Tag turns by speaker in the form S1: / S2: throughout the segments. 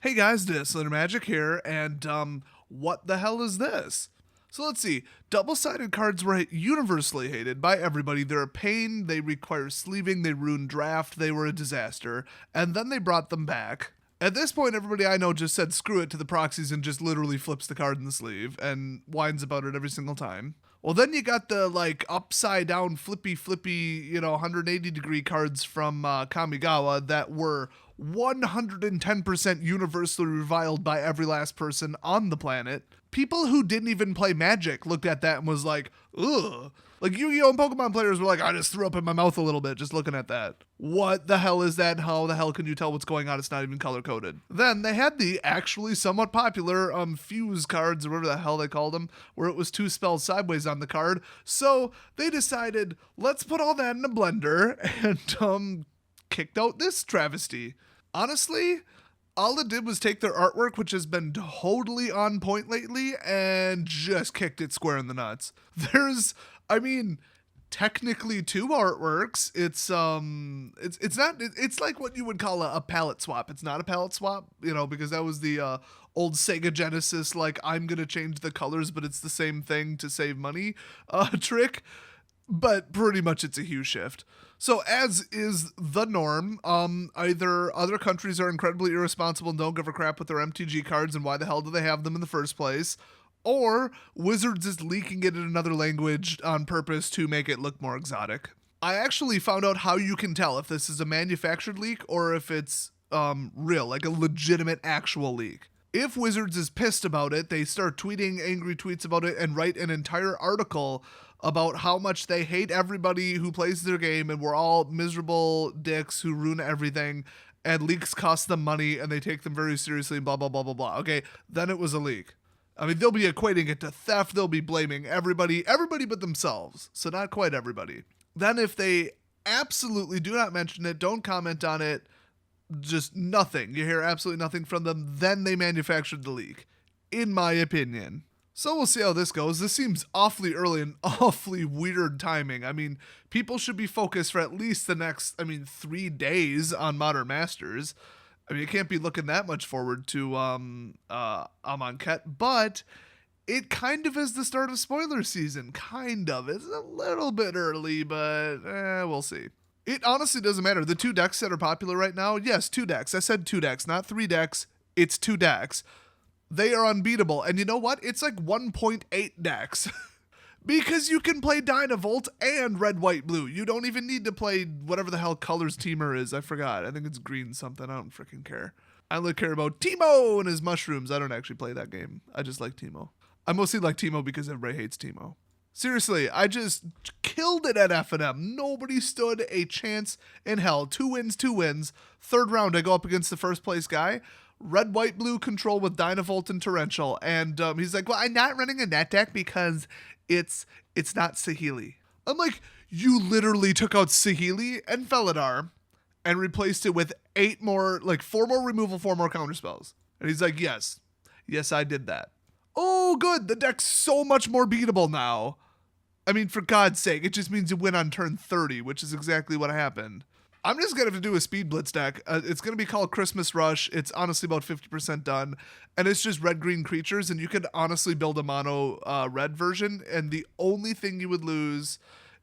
S1: Hey guys, Dislitter Magic here, and what the hell is this? So let's see. Double-sided cards were universally hated by everybody. They're a pain, they require sleeving, they ruin draft, they were a disaster, and then they brought them back. At this point, everybody I know just said screw it to the proxies and just literally flips the card in the sleeve and whines about it every single time. Well, then you got the upside down flippy, 180 degree cards from Kamigawa that were 110% universally reviled by every last person on the planet. People who didn't even play Magic looked at that and was like, ugh. Like Yu-Gi-Oh! And Pokemon players were like, I just threw up in my mouth a little bit just looking at that. What the hell is that? How the hell can you tell what's going on? It's not even color-coded. Then they had the actually somewhat popular fuse cards, or whatever the hell they called them, where it was two spells sideways on the card. So they decided, let's put all that in a blender and kicked out this travesty. Honestly, all it did was take their artwork, which has been totally on point lately, and just kicked it square in the nuts. Technically two artworks. It's like what you would call a palette swap. It's not a palette swap, because that was the old Sega Genesis, I'm gonna change the colors, but it's the same thing to save money trick. But pretty much it's a huge shift. So as is the norm, either other countries are incredibly irresponsible and don't give a crap with their MTG cards and why the hell do they have them in the first place, or Wizards is leaking it in another language on purpose to make it look more exotic. I actually found out how you can tell if this is a manufactured leak or if it's real, like a legitimate actual leak. If Wizards is pissed about it, they start tweeting angry tweets about it and write an entire article about how much they hate everybody who plays their game and we're all miserable dicks who ruin everything and leaks cost them money and they take them very seriously and blah, blah, blah, blah, blah. Okay, then it was a leak. They'll be equating it to theft. They'll be blaming everybody but themselves. So not quite everybody. Then if they absolutely do not mention it, don't comment on it, just nothing, you hear absolutely nothing from them, then they manufactured the leak, in my opinion. So we'll see how this goes. This seems awfully early and awfully weird timing. People should be focused for at least the next, 3 days on Modern Masters. You can't be looking that much forward to Amonkhet, but it kind of is the start of spoiler season. Kind of. It's a little bit early, but we'll see. It honestly doesn't matter. The 2 decks that are popular right now, yes, 2 decks. I said 2 decks, not 3 decks. It's 2 decks. They are unbeatable. And you know what? It's like 1.8 decks. Because you can play Dynavolt and Red, White, Blue. You don't even need to play whatever the hell Colors Teamer is. I forgot. I think it's green something. I don't freaking care. I only care about Teemo and his mushrooms. I don't actually play that game. I just like Teemo. I mostly like Teemo because everybody hates Teemo. Seriously, I just killed it at F&M. Nobody stood a chance in hell. 2 wins. Third round, I go up against the first place guy. Red, White, Blue control with Dynavolt and Torrential. And he's like, well, I'm not running a net deck because it's not Saheeli. I'm like, you literally took out Saheeli and Felidar and replaced it with 4 more removal, 4 more counter spells. And he's like, yes, I did that. Oh, good. The deck's so much more beatable now. For God's sake, it just means you win on turn 30, which is exactly what happened. I'm just going to have to do a Speed Blitz deck. It's going to be called Christmas Rush. It's honestly about 50% done. And it's just red-green creatures, and you could honestly build a mono red version. And the only thing you would lose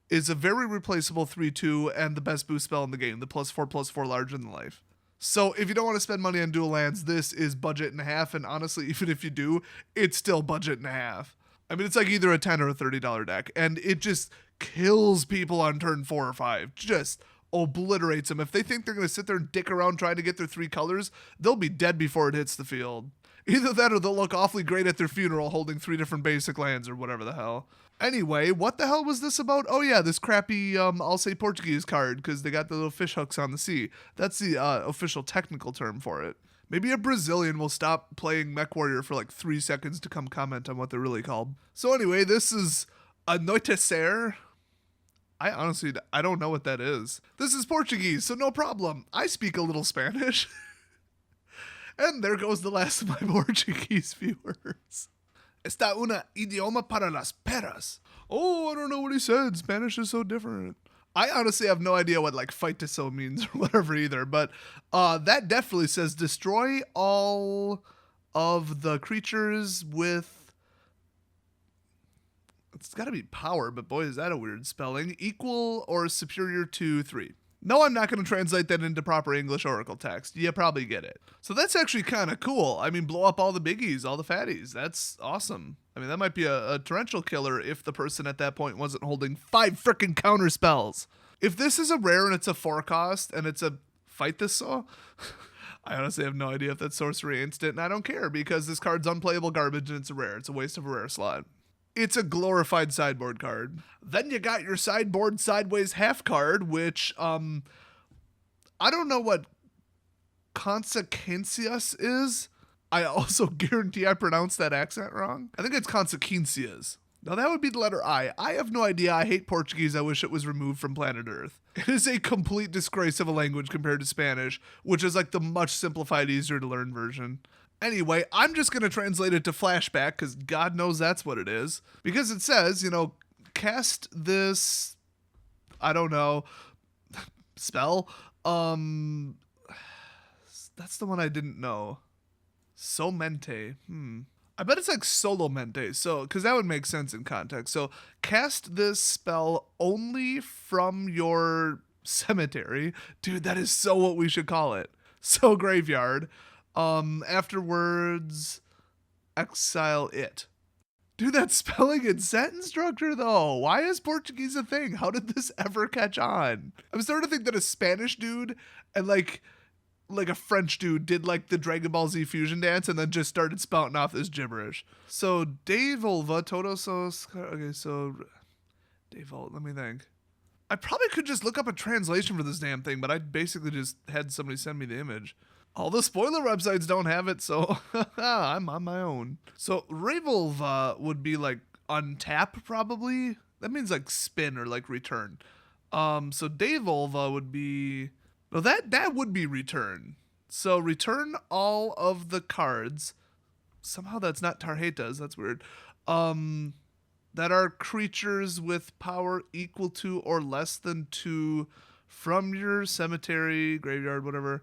S1: is a very replaceable 3/2 and the best boost spell in the game, the +4/+4 larger than life. So if you don't want to spend money on dual lands, this is budget and a half. And honestly, even if you do, it's still budget and a half. It's like either a $10 or a $30 deck. And it just kills people on turn 4 or 5. Just obliterates them. If they think they're going to sit there and dick around trying to get their 3 colors, they'll be dead before it hits the field. Either that or they'll look awfully great at their funeral holding 3 different basic lands or whatever the hell. Anyway, what the hell was this about? Oh yeah, this crappy, I'll say Portuguese card because they got the little fish hooks on the sea. That's the official technical term for it. Maybe a Brazilian will stop playing MechWarrior for 3 seconds to come comment on what they're really called. So anyway, this is Anoitecer. I don't know what that is. This is Portuguese, so no problem. I speak a little Spanish. And there goes the last of my Portuguese viewers. Está una idioma para las perras. Oh, I don't know what he said. Spanish is so different. I honestly have no idea what like fight to so means or whatever either, but that definitely says destroy all of the creatures with, it's got to be power, but boy, is that a weird spelling, equal or superior to 3. No, I'm not going to translate that into proper English Oracle text. You probably get it. So that's actually kind of cool. I mean, blow up all the biggies, all the fatties. That's awesome. I mean, that might be a torrential killer if the person at that point wasn't holding 5 frickin' counter spells. If this is a rare and it's a 4 cost and it's a fight this saw, I honestly have no idea if that's sorcery instant, and I don't care because this card's unplayable garbage and it's a rare. It's a waste of a rare slot. It's a glorified sideboard card. Then you got your sideboard sideways half card, which I don't know what consequencias is. I also guarantee I pronounced that accent wrong. I think it's consequencias. Now that would be the letter I. I have no idea. I hate Portuguese. I wish it was removed from planet Earth. It is a complete disgrace of a language compared to Spanish, which is like the much simplified, easier to learn version. Anyway, I'm just going to translate it to flashback because God knows that's what it is. Because it says, you know, cast this, I don't know, spell. That's the one I didn't know. Somente. I bet it's like solo mente. So, because that would make sense in context. So, cast this spell only from your cemetery. Dude, that is so what we should call it. So graveyard. Afterwards, exile it. Dude, that's spelling and sentence structure, though. Why is Portuguese a thing? How did this ever catch on? I'm starting to think that a Spanish dude and like a French dude did like the Dragon Ball Z fusion dance and then just started spouting off this gibberish. So, Devolva, Todosos. Okay, so Devolva, let me think. I probably could just look up a translation for this damn thing, but I basically just had somebody send me the image. All the spoiler websites don't have it, so I'm on my own. So Revolva would be like untap probably. That means like spin or like return. So Devolva would be, no, that would be return. So return all of the cards. Somehow that's not Tarjetas. That's weird. That are creatures with power equal to or less than 2 from your cemetery, graveyard, whatever.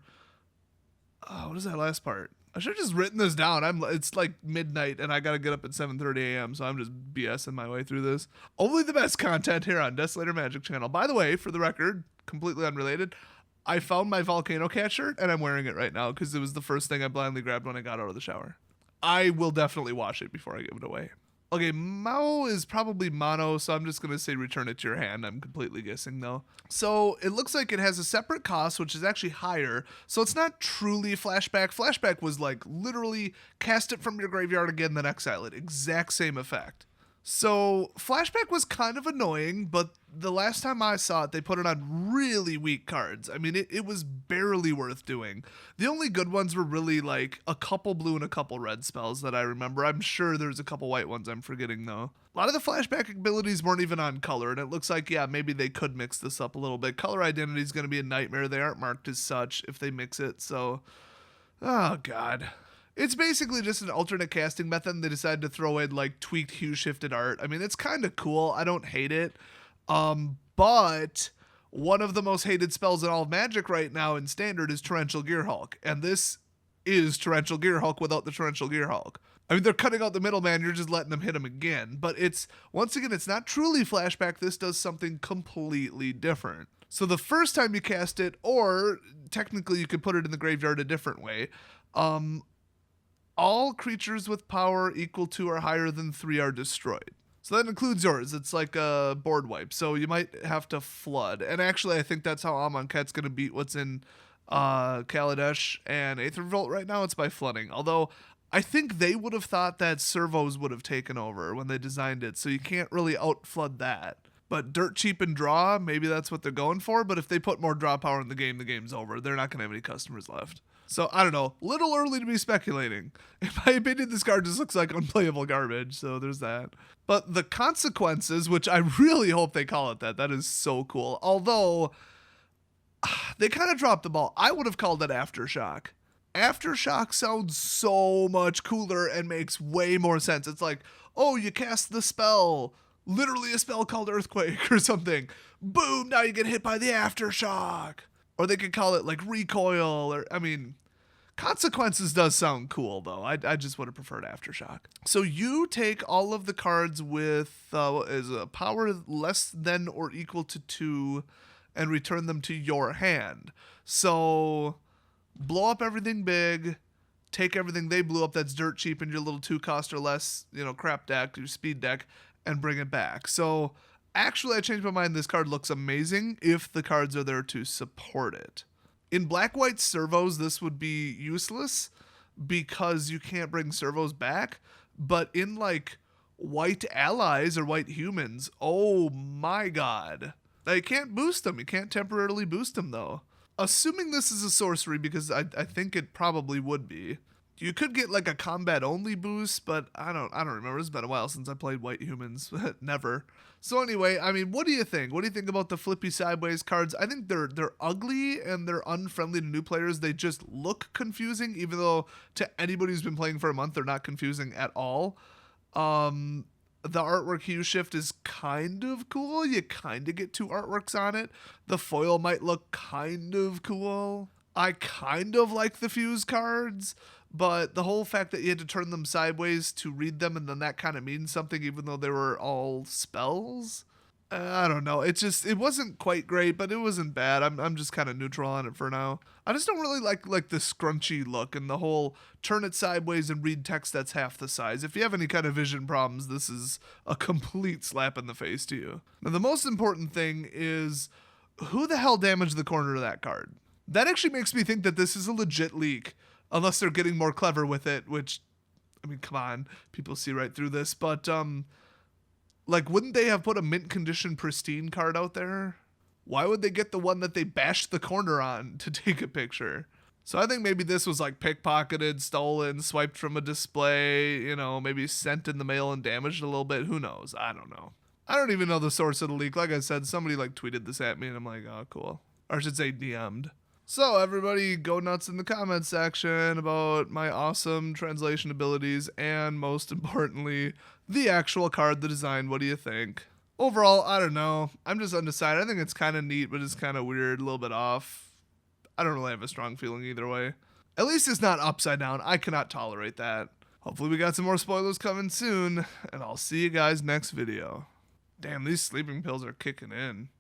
S1: Oh, what is that last part? I should have just written this down. It's like midnight and I gotta get up at 7:30 a.m. So I'm just BSing my way through this. Only the best content here on Desolator Magic Channel. By the way, for the record, completely unrelated, I found my Volcano Cat shirt and I'm wearing it right now because it was the first thing I blindly grabbed when I got out of the shower. I will definitely wash it before I give it away. Okay, Mao is probably mono, so I'm just going to say return it to your hand. I'm completely guessing, though. So it looks like it has a separate cost, which is actually higher. So it's not truly flashback. Flashback was like literally cast it from your graveyard again, then exile it. Exact same effect. So flashback was kind of annoying, but the last time I saw it, they put it on really weak cards. I mean, it was barely worth doing. The only good ones were really like a couple blue and a couple red spells that I remember. I'm sure there's a couple white ones I'm forgetting though. A lot of the flashback abilities weren't even on color, and it looks like, yeah, maybe they could mix this up a little bit. Color identity is going to be a nightmare. They aren't marked as such if they mix it, so, oh God. It's basically just an alternate casting method, and they decided to throw in like tweaked hue shifted art. I mean, it's kind of cool. I don't hate it. But one of the most hated spells in all of Magic right now in Standard is Torrential Gearhulk, and this is Torrential Gearhulk without the Torrential Gearhulk. I mean, they're cutting out the middleman. You're just letting them hit him again. But it's, once again, it's not truly flashback. This does something completely different. So the first time you cast it, or technically you could put it in the graveyard a different way, all creatures with power equal to or higher than 3 are destroyed. So that includes yours. It's like a board wipe. So you might have to flood. And actually, I think that's how Amonkhet's going to beat what's in Kaladesh and Aether Revolt right now. It's by flooding. Although, I think they would have thought that servos would have taken over when they designed it. So you can't really out-flood that. But dirt cheap and draw, maybe that's what they're going for. But if they put more draw power in the game's over. They're not going to have any customers left. So, I don't know. Little early to be speculating. In my opinion, this card just looks like unplayable garbage. So, there's that. But the consequences, which I really hope they call it that. That is so cool. Although, they kind of dropped the ball. I would have called it Aftershock. Aftershock sounds so much cooler and makes way more sense. It's like, oh, you cast the spell. literally a spell called Earthquake or something. Boom, now you get hit by the Aftershock. Or they could call it like Recoil, or, I mean, Consequences does sound cool, though. I just would have preferred Aftershock. So you take all of the cards with is a power less than or equal to 2 and return them to your hand. So blow up everything big, take everything they blew up that's dirt cheap in your little 2 cost or less, crap deck, your speed deck, and bring it back. So actually, I changed my mind. This card looks amazing if the cards are there to support it. In black-white servos, this would be useless because you can't bring servos back. But in, like, white allies or white humans, oh my god. Now, you can't boost them. You can't temporarily boost them, though. Assuming this is a sorcery, because I think it probably would be. You could get, like, a combat-only boost, but I don't remember. It's been a while since I played white humans. Never. So anyway, I mean, what do you think? What do you think about the flippy sideways cards? I think they're ugly and they're unfriendly to new players. They just look confusing, even though to anybody who's been playing for a month, they're not confusing at all. The artwork hue shift is kind of cool. You kind of get 2 artworks on it. The foil might look kind of cool. I kind of like the fuse cards, but the whole fact that you had to turn them sideways to read them and then that kind of means something even though they were all spells, I don't know. It wasn't quite great, but it wasn't bad. I'm just kind of neutral on it for now. I just don't really like the scrunchy look and the whole turn it sideways and read text that's half the size. If you have any kind of vision problems, this is a complete slap in the face to you. Now, the most important thing is who the hell damaged the corner of that card? That actually makes me think that this is a legit leak. Unless they're getting more clever with it, which, I mean, come on, people see right through this. But, like, wouldn't they have put a mint condition pristine card out there? Why would they get the one that they bashed the corner on to take a picture? So I think maybe this was, like, pickpocketed, stolen, swiped from a display, maybe sent in the mail and damaged a little bit. Who knows? I don't know. I don't even know the source of the leak. Like I said, somebody, like, tweeted this at me, and I'm like, oh, cool. Or I should say DM'd. So everybody go nuts in the comments section about my awesome translation abilities and most importantly, the actual card, the design. What do you think? Overall, I don't know. I'm just undecided. I think it's kind of neat, but it's kind of weird, a little bit off. I don't really have a strong feeling either way. At least it's not upside down. I cannot tolerate that. Hopefully we got some more spoilers coming soon, and I'll see you guys next video. Damn, these sleeping pills are kicking in.